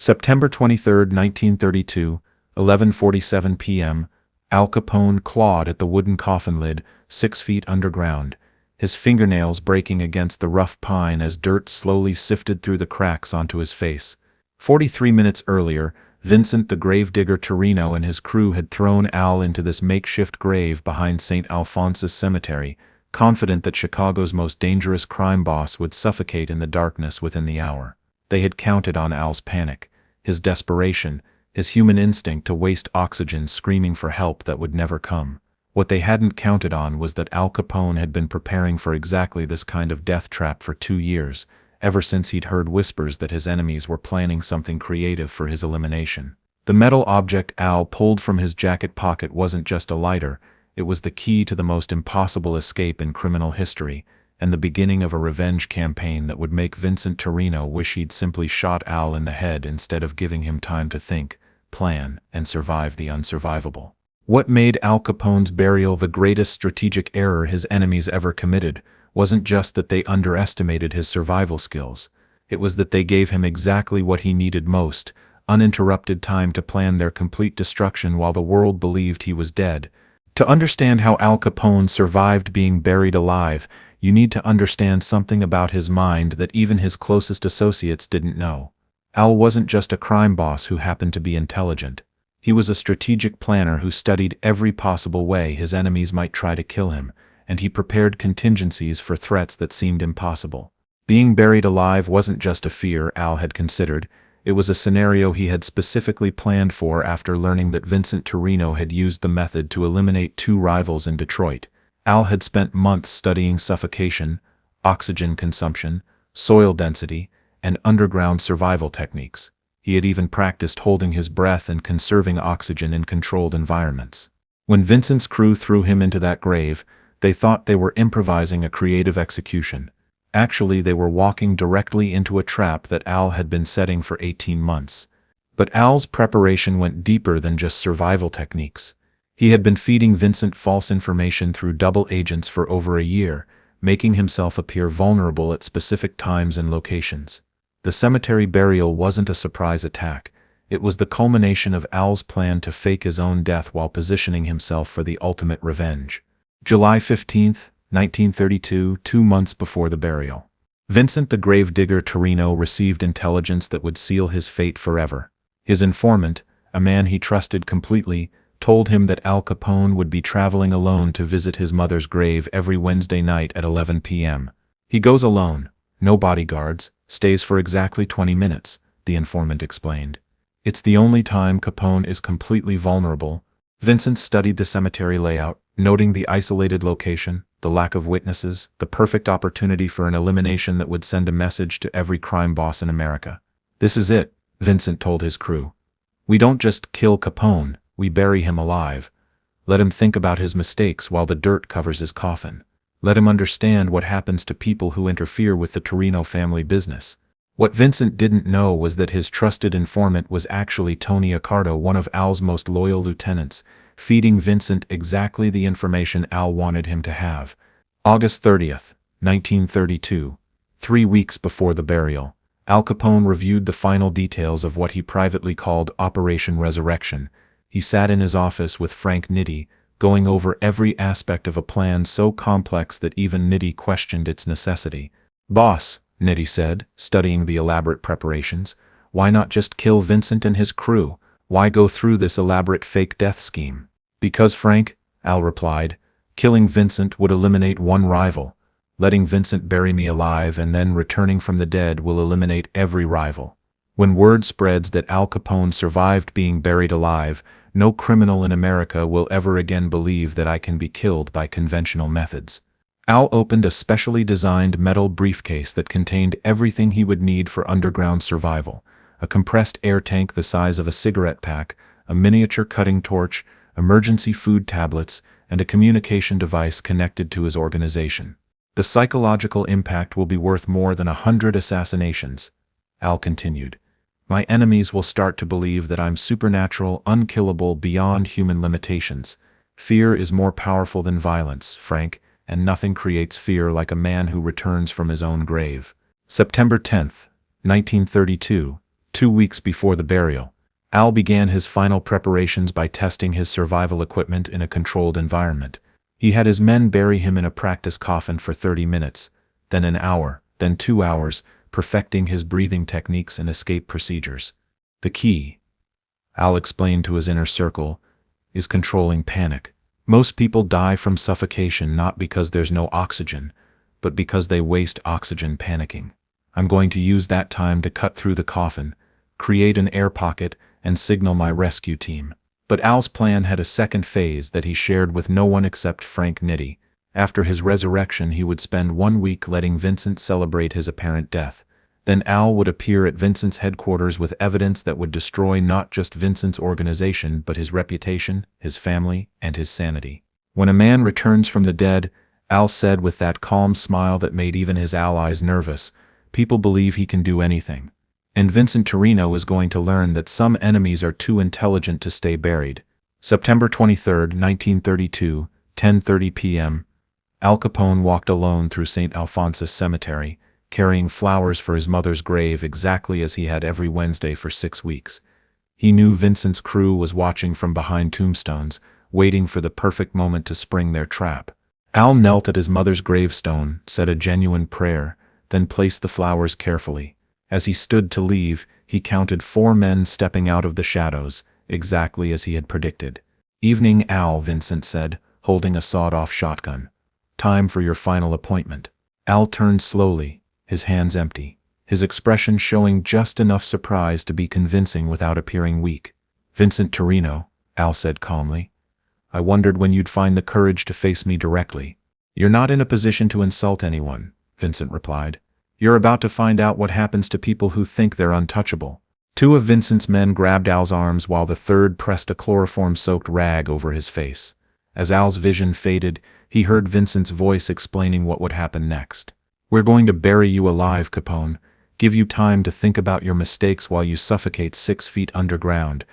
September 23, 1932, 11:47 p.m., Al Capone clawed at the wooden coffin lid, 6 feet underground, his fingernails breaking against the rough pine as dirt slowly sifted through the cracks onto his face. 43 minutes earlier, Vincent the Gravedigger Torrino and his crew had thrown Al into this makeshift grave behind St. Alphonsus Cemetery, confident that Chicago's most dangerous crime boss would suffocate in the darkness within the hour. They had counted on Al's panic, his desperation, his human instinct to waste oxygen screaming for help that would never come. What they hadn't counted on was that Al Capone had been preparing for exactly this kind of death trap for 2 years, ever since he'd heard whispers that his enemies were planning something creative for his elimination. The metal object Al pulled from his jacket pocket wasn't just a lighter, it was the key to the most impossible escape in criminal history, and the beginning of a revenge campaign that would make Vincent Torrino wish he'd simply shot Al in the head instead of giving him time to think, plan, and survive the unsurvivable. What made Al Capone's burial the greatest strategic error his enemies ever committed wasn't just that they underestimated his survival skills. It was that they gave him exactly what he needed most, uninterrupted time to plan their complete destruction while the world believed he was dead. To understand how Al Capone survived being buried alive, you need to understand something about his mind that even his closest associates didn't know. Al wasn't just a crime boss who happened to be intelligent. He was a strategic planner who studied every possible way his enemies might try to kill him, and he prepared contingencies for threats that seemed impossible. Being buried alive wasn't just a fear Al had considered, it was a scenario he had specifically planned for after learning that Vincent Torrino had used the method to eliminate 2 rivals in Detroit. Al had spent months studying suffocation, oxygen consumption, soil density, and underground survival techniques. He had even practiced holding his breath and conserving oxygen in controlled environments. When Vincent's crew threw him into that grave, they thought they were improvising a creative execution. Actually, they were walking directly into a trap that Al had been setting for 18 months. But Al's preparation went deeper than just survival techniques. He had been feeding Vincent false information through double agents for over a year, making himself appear vulnerable at specific times and locations. The cemetery burial wasn't a surprise attack. It was the culmination of Al's plan to fake his own death while positioning himself for the ultimate revenge. July 15, 1932, 2 months before the burial. Vincent the Gravedigger Torrino received intelligence that would seal his fate forever. His informant, a man he trusted completely, told him that Al Capone would be traveling alone to visit his mother's grave every Wednesday night at 11 p.m. He goes alone, no bodyguards, stays for exactly 20 minutes, the informant explained. It's the only time Capone is completely vulnerable. Vincent studied the cemetery layout, noting the isolated location, the lack of witnesses, the perfect opportunity for an elimination that would send a message to every crime boss in America. This is it, Vincent told his crew. We don't just kill Capone, we bury him alive. Let him think about his mistakes while the dirt covers his coffin. Let him understand what happens to people who interfere with the Torrino family business. What Vincent didn't know was that his trusted informant was actually Tony Accardo, one of Al's most loyal lieutenants, feeding Vincent exactly the information Al wanted him to have. August 30th, 1932, 3 weeks before the burial, Al Capone reviewed the final details of what he privately called Operation Resurrection. He sat in his office with Frank Nitti, going over every aspect of a plan so complex that even Nitti questioned its necessity. "Boss," Nitti said, studying the elaborate preparations, "why not just kill Vincent and his crew? Why go through this elaborate fake death scheme?" "Because, Frank," Al replied, "killing Vincent would eliminate one rival. Letting Vincent bury me alive and then returning from the dead will eliminate every rival. When word spreads that Al Capone survived being buried alive, no criminal in America will ever again believe that I can be killed by conventional methods." Al opened a specially designed metal briefcase that contained everything he would need for underground survival: a compressed air tank the size of a cigarette pack, a miniature cutting torch, emergency food tablets, and a communication device connected to his organization. "The psychological impact will be worth more than 100 assassinations," Al continued. "My enemies will start to believe that I'm supernatural, unkillable, beyond human limitations. Fear is more powerful than violence, Frank, and nothing creates fear like a man who returns from his own grave." September 10th, 1932, 2 weeks before the burial, Al began his final preparations by testing his survival equipment in a controlled environment. He had his men bury him in a practice coffin for 30 minutes, then an hour, then 2 hours, perfecting his breathing techniques and escape procedures. The key, Al explained to his inner circle, is controlling panic. Most people die from suffocation not because there's no oxygen, but because they waste oxygen panicking. I'm going to use that time to cut through the coffin, create an air pocket, and signal my rescue team. But Al's plan had a second phase that he shared with no one except Frank Nitti. After his resurrection, he would spend 1 week letting Vincent celebrate his apparent death. Then Al would appear at Vincent's headquarters with evidence that would destroy not just Vincent's organization but his reputation, his family, and his sanity. When a man returns from the dead, Al said with that calm smile that made even his allies nervous, people believe he can do anything. And Vincent Torrino is going to learn that some enemies are too intelligent to stay buried. September 23, 1932, 10:30 p.m. Al Capone walked alone through St. Alphonsus Cemetery, carrying flowers for his mother's grave exactly as he had every Wednesday for 6 weeks. He knew Vincent's crew was watching from behind tombstones, waiting for the perfect moment to spring their trap. Al knelt at his mother's gravestone, said a genuine prayer, then placed the flowers carefully. As he stood to leave, he counted 4 men stepping out of the shadows, exactly as he had predicted. "Evening, Al," Vincent said, holding a sawed-off shotgun. "Time for your final appointment." Al turned slowly, his hands empty, his expression showing just enough surprise to be convincing without appearing weak. "Vincent Torrino," Al said calmly. "I wondered when you'd find the courage to face me directly." "You're not in a position to insult anyone," Vincent replied. "You're about to find out what happens to people who think they're untouchable." 2 of Vincent's men grabbed Al's arms while the third pressed a chloroform-soaked rag over his face. As Al's vision faded, he heard Vincent's voice explaining what would happen next. "We're going to bury you alive, Capone. Give you time to think about your mistakes while you suffocate 6 feet underground.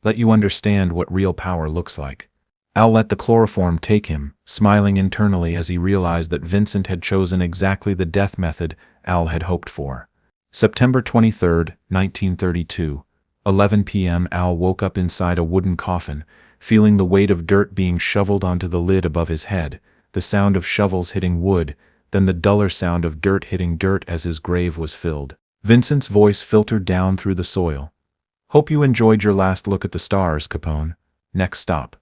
Let you understand what real power looks like." Al let the chloroform take him, smiling internally as he realized that Vincent had chosen exactly the death method Al had hoped for. September 23, 1932, 11 p.m. Al woke up inside a wooden coffin, feeling the weight of dirt being shoveled onto the lid above his head, the sound of shovels hitting wood, then the duller sound of dirt hitting dirt as his grave was filled. Vincent's voice filtered down through the soil. "Hope you enjoyed your last look at the stars, Capone. Next stop,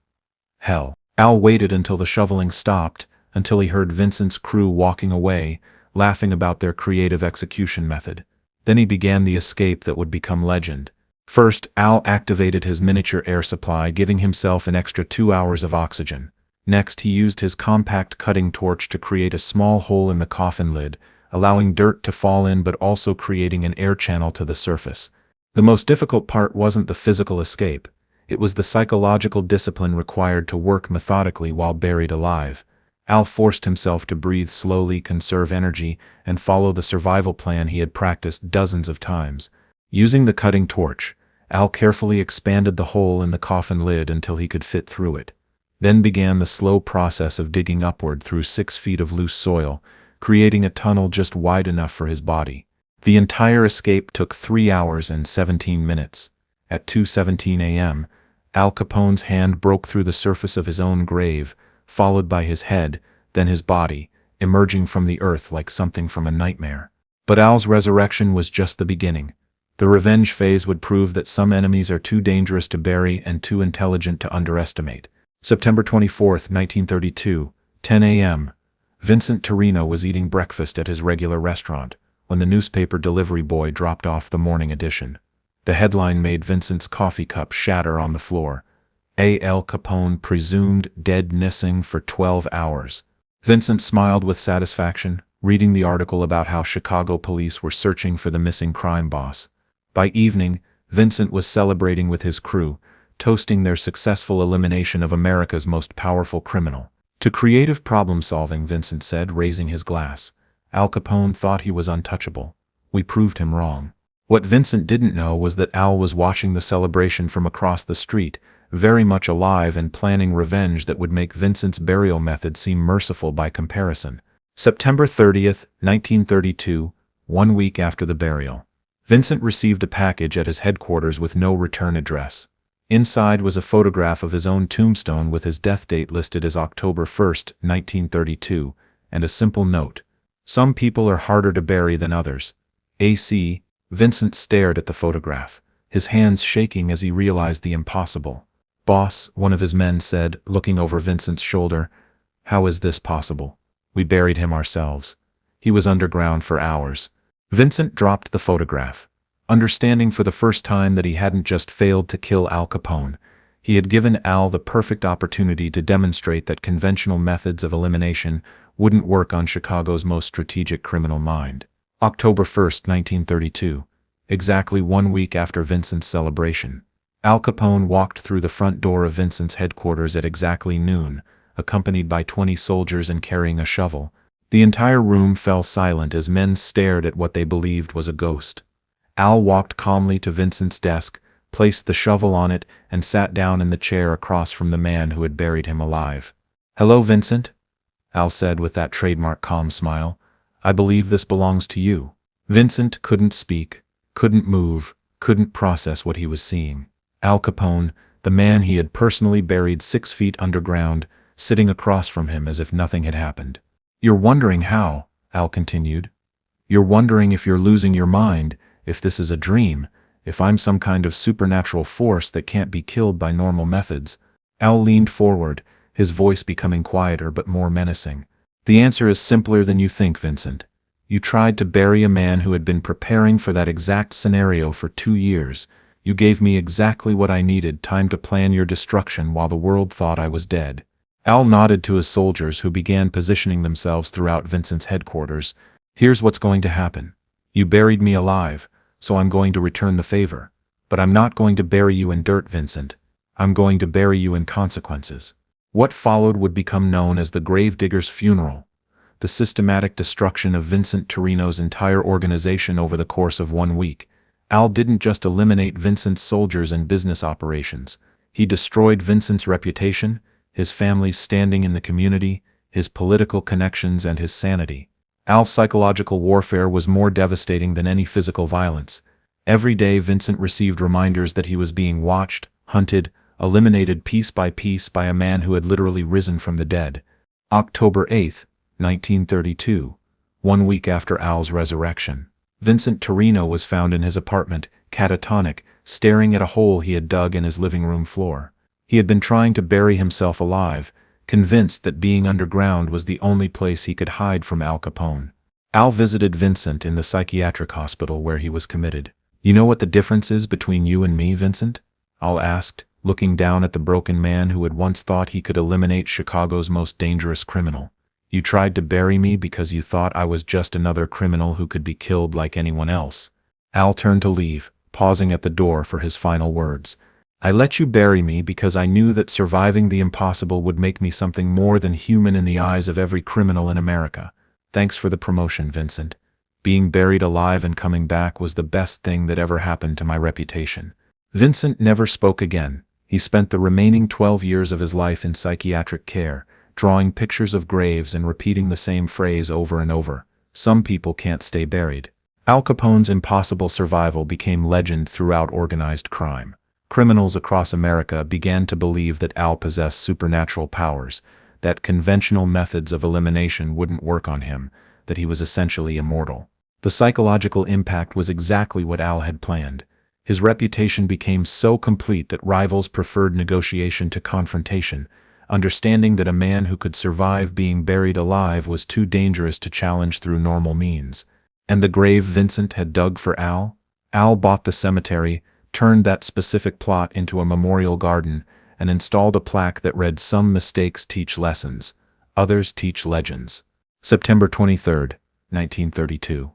hell." Al waited until the shoveling stopped, until he heard Vincent's crew walking away, laughing about their creative execution method. Then he began the escape that would become legend. First, Al activated his miniature air supply, giving himself an extra 2 hours of oxygen. Next, he used his compact cutting torch to create a small hole in the coffin lid, allowing dirt to fall in but also creating an air channel to the surface. The most difficult part wasn't the physical escape. It was the psychological discipline required to work methodically while buried alive. Al forced himself to breathe slowly, conserve energy, and follow the survival plan he had practiced dozens of times. Using the cutting torch, Al carefully expanded the hole in the coffin lid until he could fit through it. Then began the slow process of digging upward through 6 feet of loose soil, creating a tunnel just wide enough for his body. The entire escape took 3 hours and 17 minutes. At 2:17 a.m., Al Capone's hand broke through the surface of his own grave, followed by his head, then his body, emerging from the earth like something from a nightmare. But Al's resurrection was just the beginning. The revenge phase would prove that some enemies are too dangerous to bury and too intelligent to underestimate. September 24, 1932, 10 a.m. Vincent Torrino was eating breakfast at his regular restaurant when the newspaper delivery boy dropped off the morning edition. The headline made Vincent's coffee cup shatter on the floor. Al Capone presumed dead missing for 12 hours. Vincent smiled with satisfaction, reading the article about how Chicago police were searching for the missing crime boss. By evening, Vincent was celebrating with his crew, toasting their successful elimination of America's most powerful criminal. "To creative problem-solving," Vincent said, raising his glass. "Al Capone thought he was untouchable. We proved him wrong." What Vincent didn't know was that Al was watching the celebration from across the street, very much alive and planning revenge that would make Vincent's burial method seem merciful by comparison. September 30, 1932, 1 week after the burial. Vincent received a package at his headquarters with no return address. Inside was a photograph of his own tombstone with his death date listed as October 1st, 1932, and a simple note. Some people are harder to bury than others. AC. Vincent stared at the photograph, his hands shaking as he realized the impossible. "Boss," one of his men said, looking over Vincent's shoulder, "how is this possible? We buried him ourselves. He was underground for hours." Vincent dropped the photograph, understanding for the first time that he hadn't just failed to kill Al Capone. He had given Al the perfect opportunity to demonstrate that conventional methods of elimination wouldn't work on Chicago's most strategic criminal mind. October 1st, 1932, exactly 1 week after Vincent's celebration. Al Capone walked through the front door of Vincent's headquarters at exactly noon, accompanied by 20 soldiers and carrying a shovel. The entire room fell silent as men stared at what they believed was a ghost. Al walked calmly to Vincent's desk, placed the shovel on it, and sat down in the chair across from the man who had buried him alive. "Hello, Vincent," Al said with that trademark calm smile. "I believe this belongs to you." Vincent couldn't speak, couldn't move, couldn't process what he was seeing. Al Capone, the man he had personally buried 6 feet underground, sitting across from him as if nothing had happened. "You're wondering how," Al continued. "You're wondering if you're losing your mind, if this is a dream, if I'm some kind of supernatural force that can't be killed by normal methods." Al leaned forward, his voice becoming quieter but more menacing. "The answer is simpler than you think, Vincent. You tried to bury a man who had been preparing for that exact scenario for 2 years. You gave me exactly what I needed, time to plan your destruction while the world thought I was dead." Al nodded to his soldiers who began positioning themselves throughout Vincent's headquarters. "Here's what's going to happen. You buried me alive, so I'm going to return the favor. But I'm not going to bury you in dirt, Vincent. I'm going to bury you in consequences." What followed would become known as the Gravedigger's funeral, the systematic destruction of Vincent Torrino's entire organization over the course of 1 week. Al didn't just eliminate Vincent's soldiers and business operations. He destroyed Vincent's reputation, his family's standing in the community, his political connections, and his sanity. Al's psychological warfare was more devastating than any physical violence. Every day Vincent received reminders that he was being watched, hunted, eliminated piece by piece by a man who had literally risen from the dead. October 8th, 1932, 1 week after Al's resurrection. Vincent Torrino was found in his apartment, catatonic, staring at a hole he had dug in his living room floor. He had been trying to bury himself alive, convinced that being underground was the only place he could hide from Al Capone. Al visited Vincent in the psychiatric hospital where he was committed. "You know what the difference is between you and me, Vincent?" Al asked, looking down at the broken man who had once thought he could eliminate Chicago's most dangerous criminal. "You tried to bury me because you thought I was just another criminal who could be killed like anyone else." Al turned to leave, pausing at the door for his final words. "I let you bury me because I knew that surviving the impossible would make me something more than human in the eyes of every criminal in America. Thanks for the promotion, Vincent. Being buried alive and coming back was the best thing that ever happened to my reputation." Vincent never spoke again. He spent the remaining 12 years of his life in psychiatric care, drawing pictures of graves and repeating the same phrase over and over: "Some people can't stay buried." Al Capone's impossible survival became legend throughout organized crime. Criminals across America began to believe that Al possessed supernatural powers, that conventional methods of elimination wouldn't work on him, that he was essentially immortal. The psychological impact was exactly what Al had planned. His reputation became so complete that rivals preferred negotiation to confrontation, understanding that a man who could survive being buried alive was too dangerous to challenge through normal means. And the grave Vincent had dug for Al? Al bought the cemetery, turned that specific plot into a memorial garden, and installed a plaque that read, "Some mistakes teach lessons, others teach legends." September 23rd, 1932.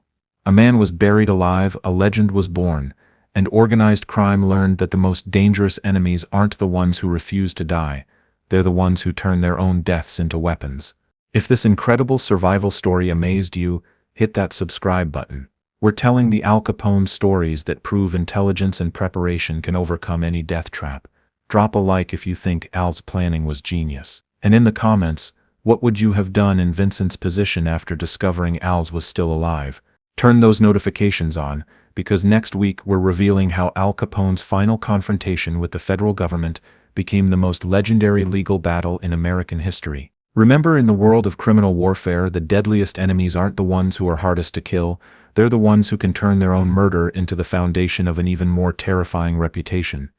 A man was buried alive, a legend was born, and organized crime learned that the most dangerous enemies aren't the ones who refuse to die, they're the ones who turn their own deaths into weapons. If this incredible survival story amazed you, hit that subscribe button. We're telling the Al Capone stories that prove intelligence and preparation can overcome any death trap. Drop a like if you think Al's planning was genius. And in the comments, what would you have done in Vincent's position after discovering Al's was still alive? Turn those notifications on, because next week we're revealing how Al Capone's final confrontation with the federal government became the most legendary legal battle in American history. Remember, in the world of criminal warfare, the deadliest enemies aren't the ones who are hardest to kill, they're the ones who can turn their own murder into the foundation of an even more terrifying reputation.